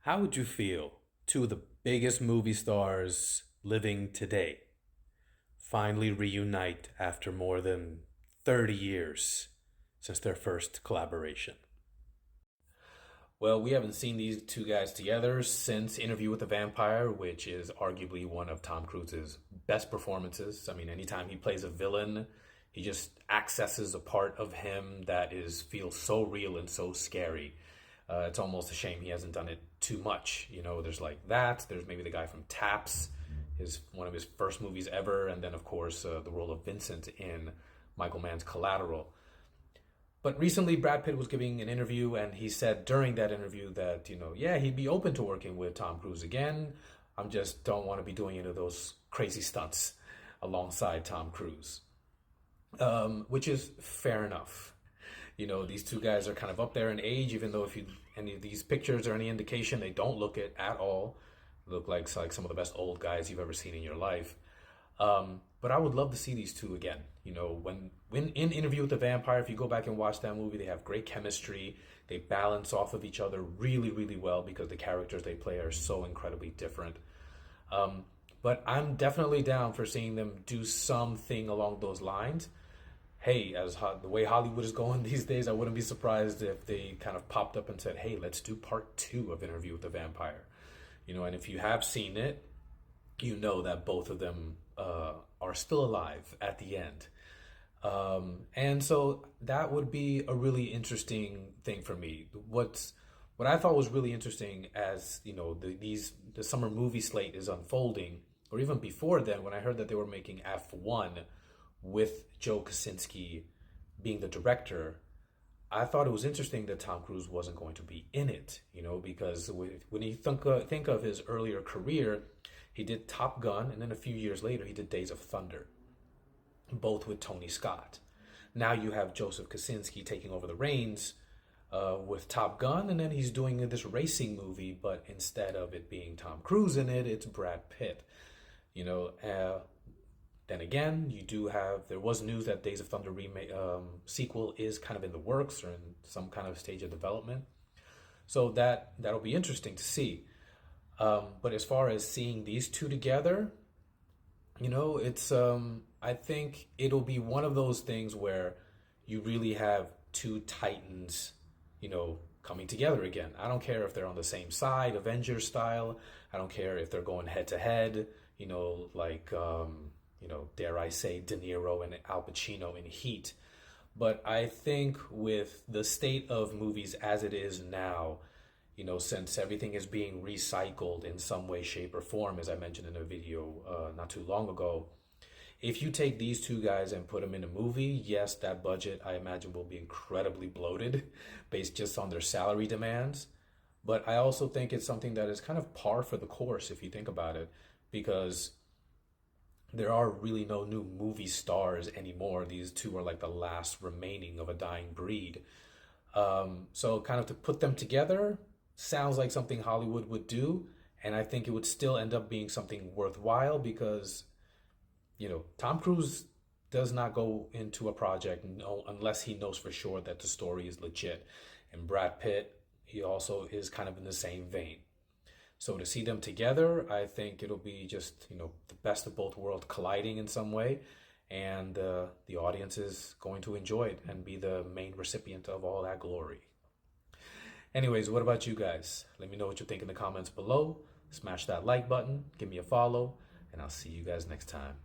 How would you feel two of the biggest movie stars living today finally reunite after more than 30 years since their first collaboration? Well, we haven't seen these two guys together since Interview with the Vampire, which is arguably one of Tom Cruise's best performances. I mean, anytime he plays a villain, he just accesses a part of him that is feels so real and so scary. It's almost a shame he hasn't done it too much. There's like that. There's maybe the guy from Taps, his one of his first movies ever, and then of course the role of Vincent in Michael Mann's Collateral. But recently, Brad Pitt was giving an interview, and he said during that interview that, yeah, he'd be open to working with Tom Cruise again. I'm just don't want to be doing any of those crazy stunts alongside Tom Cruise, which is fair enough. These two guys are kind of up there in age, even though if you any of these pictures are any indication, they don't look it at all. Look like some of the best old guys you've ever seen in your life. But I would love to see these two again. When in Interview with the Vampire, if you go back and watch that movie, they have great chemistry. They balance off of each other really, really well because the characters they play are so incredibly different. But I'm definitely down for seeing them do something along those lines. Hey, the way Hollywood is going these days, I wouldn't be surprised if they kind of popped up and said, "Hey, let's do part two of Interview with the Vampire." And if you have seen it, you know that both of them are still alive at the end. And so that would be a really interesting thing for me. What I thought was really interesting as the summer movie slate is unfolding, or even before then, when I heard that they were making F1 with Joe Kosinski being the director, I thought it was interesting that Tom Cruise wasn't going to be in it, because when you think of his earlier career, he did Top Gun, and then a few years later, he did Days of Thunder, both with Tony Scott. Now you have Joseph Kosinski taking over the reins with Top Gun, and then he's doing this racing movie, but instead of it being Tom Cruise in it, it's Brad Pitt. You know, then again, there was news that Days of Thunder remake sequel is kind of in the works or in some kind of stage of development. So that'll be interesting to see. But as far as seeing these two together, it's I think it'll be one of those things where you really have two titans, coming together again. I don't care if they're on the same side, Avengers style. I don't care if they're going head to head, like dare I say De Niro and Al Pacino in Heat. But I think with the state of movies as it is now, since everything is being recycled in some way, shape, or form, as I mentioned in a video not too long ago, if you take these two guys and put them in a movie, yes, that budget I imagine will be incredibly bloated based just on their salary demands. But I also think it's something that is kind of par for the course if you think about it, because there are really no new movie stars anymore. These two are like the last remaining of a dying breed. So kind of to put them together sounds like something Hollywood would do, and I think it would still end up being something worthwhile because, Tom Cruise does not go into a project unless he knows for sure that the story is legit. And Brad Pitt, he also is kind of in the same vein. So to see them together, I think it'll be just, the best of both worlds colliding in some way. And the audience is going to enjoy it and be the main recipient of all that glory. Anyways, what about you guys? Let me know what you think in the comments below. Smash that like button, give me a follow, and I'll see you guys next time.